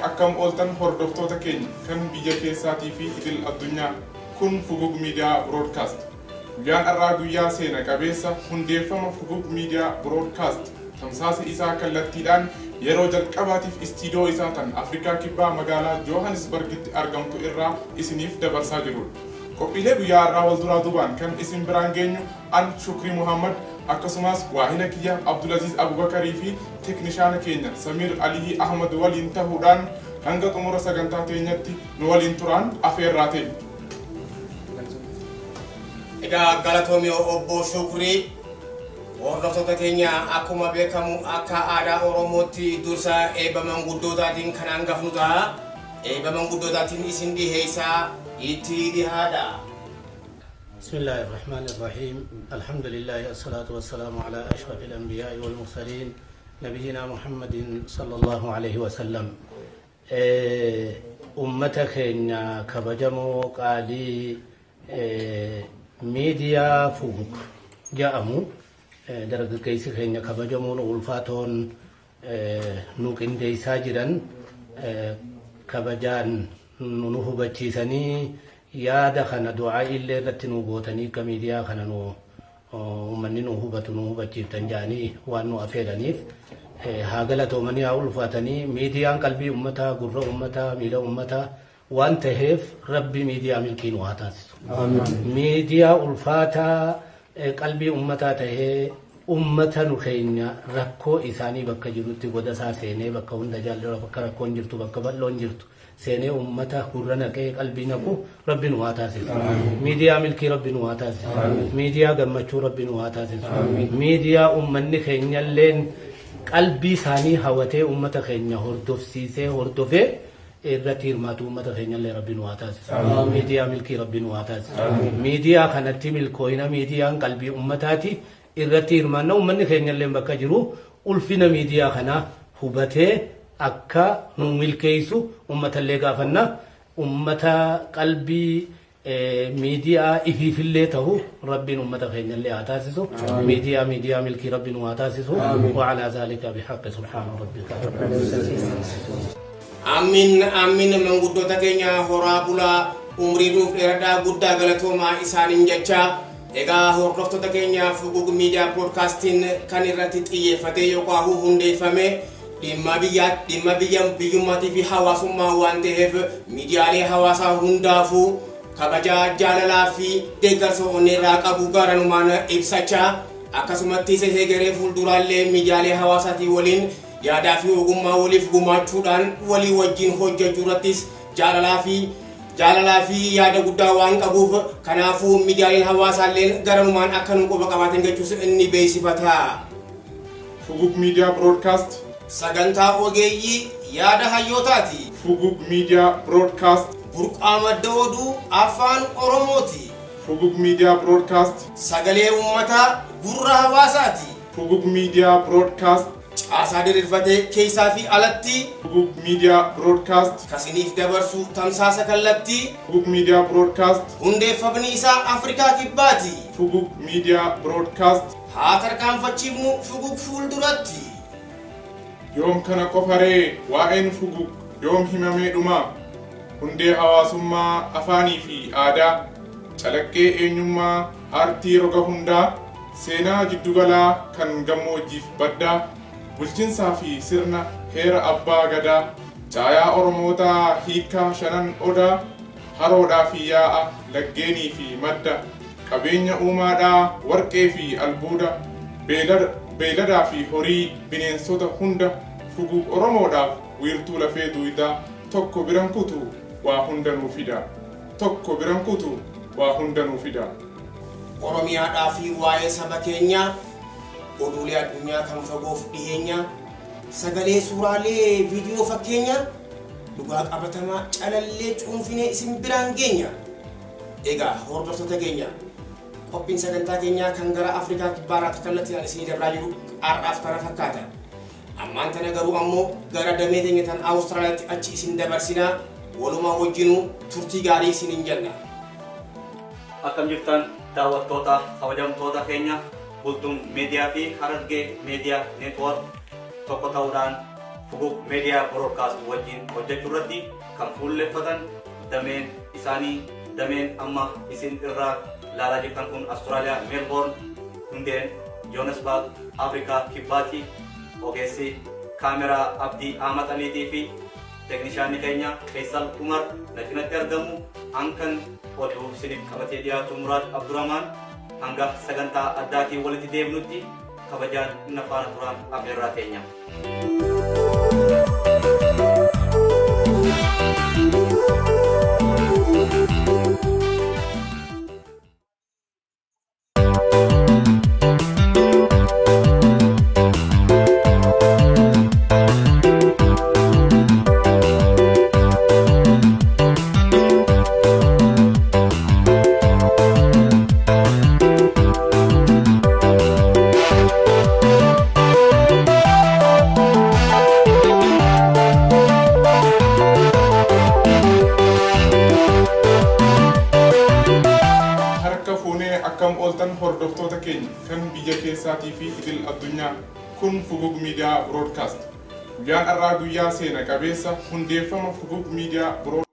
akkam oltan hordoftoota keenya kan biyya keessaatii fi idil addunyaa kun Fugug Media Broadcast. Guyyaan irraa guyyaa seena qabeessa hundeeffama Fugug Media Broadcast tamsaasa isaa kallattiidhaan yeroo jalqabaatiif istiidiyoo isaa tan Afrikaa kibbaa magaalaa Johannesburgitti argamtu irraa isiniif dabarsaa jirudha. Qophiilee guyyaa irraa wal duraa duubaan kan isin biraan geenyu an Shukri Muhammad akkasumas waahina kiyya Abdulaziz Abubakarii fi teknishaana keenya Samir Ali Ahmad waliin ta'uudhaan hanga xumura sagantaa teenyatti nu waliin turaan afeerraa ta'e. Egaa galatoomii obbo Shukri hordoftoota keenya akkuma beekamu akka aadaa Oromootti dursa eebba manguddootatiin kan hangafnu ta'a. Eebba manguddootatiin isin dhiheessaa itti dhihaadha. بسم الله الرحمن الرحيم الحمد لله والصلاة والسلام على أشرف الأنبياء والمرسلين نبينا محمد صلى الله عليه وسلم أمتك إن كبجمو قالي ميديا فوق جاءمو درجة كيسك إن كبجمو الغلفاتون نوكين ديساجرا كبجان نوه بچيساني يا دخنا دعاء اللي رتنو بوتني كميديا خنانو ومننو هبتنو بچيف تنجاني وانو أفيدانيف هاغلتو مني أول فاتني ميديا قلبي أمتا قرر أمتا ميلا أمتا وانت هيف ربي ميديا ملكين واتاس ميديا ألفاتا قلبي أمتا تهي أمتا نخينيا ركو إساني بكا جروتي قدسا سيني بكا وندجال بكا ركون جرتو بكا بلون جرتو سيني أمتا قرنا كي قلبي نكو ربي نواتاس ميديا ملكي ربي نواتاس ميديا قمتشو ربي نواتاس ميديا أمني خينيا اللين قلبي ساني هواتي أمتا خينيا هردف سيسي هردفي الرتير ماتو أمتا خينيا اللي ربي نواتاس ميديا ملكي ربي نواتاس ميديا خانتي ملكوينا ميديا قلبي أمتاتي الرتير مانو أمني خينيا اللي بكا جرو ألفنا ميديا خانا هبتي akka nu milkeessu ummata illee gaafanna ummata qalbii miidiyaa ififillee ta'u rabbiin ummata keenya illee haa taasisu miidiyaa milkii rabbiin haa taasisu wa ala zalika bihaqqi subhana rabbika amin manguddota keenya horaa bulaa umrii nuuf dheeradhaa guddaa galatoomaa isaaniin jecha egaa hordoftoota keenya Fugug Media Broadcasting kan irratti xiyyeeffatee yookaan hundeeffame dhimma biyyummaa fi hawaasummaa waan ta'eef miidiyaalee hawaasaa hundaafuu kabaja jaalalaa fi deeggarsa onneerraa qabu garanumaan ibsachaa akkasumatti hegeree fuulduraalee miidiyaalee hawaasaatii waliin yaadaa fi ogummaa waliif gumaachuudhaan walii wajjin hojjechuu irrattis jaalalaa fi yaada guddaa waan qabuuf kanaafuu miidiyaaleen hawaasaalleen garanumaan akka nu qofa qabaatan jechuus inni beeksifata. Fuguk Media Broadcast sagantaa ogeeyyii yaada hayyootaati. Fuguk Media Broadcast burqama dooduu afaan oromooti. Fuguk Media Broadcast sagalee uummataa gurra hawaasaati. Fuguk Media Broadcast caasaa diriirfatee keessaa fi alatti. Fuguk Media Broadcast kasiniif dabarsu tamsaasa kallattii. Fuguk Media Broadcast hundeeffamni isaa Afrikaa kibbaati. Fuguk Media Broadcast haa tarkaanfachiifnu fuguk fuulduratti. yoom kana qofaree waa'een fuguk yoom himamee dhuma hundee hawaasummaa afaanii fi aadaa calaqqee eenyummaa aartii roga hundaa seenaa jiddugalaa kan gammoojjiif baddaa bulchinsaa fi sirna heera abbaa gadaa caayaa oromootaa hiikaa shanan odaa haroodhaa fi yaa'a laggeenii fi madda qabeenya uumaadhaa warqee fi albuuda beeladaa fi horii bineensota hunda fuguk oromoodhaaf wiirtuu lafee duwidaa tokko biran kutu waa hundanuu fida tokko biran kutu waa hundanuu fida. Oromiyaadhaa fi waa'ee saba keenyaa oduulee addunyaa kan fagoof dhiyeenya sagalee suuraalee viidiyoo fakkeenya dhugaa qabatamaa calallee cuunfinee isin biraan geenya. Egaa hordoftoota keenya qophiin sagantaa keenyaa kan gara Afrikaa kibbaaraatti kallattiin isinii dabraa jiru har'aaf kana fakkaata. Ammaan tana garuu ammoo gara damee teenya tan Awustiraaliyaatti achi isin dabarsinaa walumaa wajjinuu turtii gaarii isiniin jenna. Akkam jirtan daawwattoota kabajamtoota keenya bultuun miidiyaa fi Harargee Miidiyaa Neetwoork tokko ta'uudhaan Fuguk Media Broadcast wajjin hojjechuu irratti kan fuulleffatan dameen isaanii dameen amma isin irraa laalaa jirtan kun Austraaliyaa Melbourne hundeen Johannesburg Afrikaa kibbaatti ogeessi kaameraa Abdii Ahmad Aliitii fi teeknishaanni keenya Faisal Umar na cinatti argamu hankan oduu isiniif qabatee dhiyaatu Muraad Abdurrahmaan hanga sagantaa addaatiin walitti deebinutti kabajaan na faana turaan afeerraa keenya. akkam ooltan hordoftoota keenya kan biyya keessaatii fi idil addunyaa kun Fuguk Media Broadcast guyyaan har'aa guyyaa seena qabeessa hundeeffama Fuguk Media Broadcast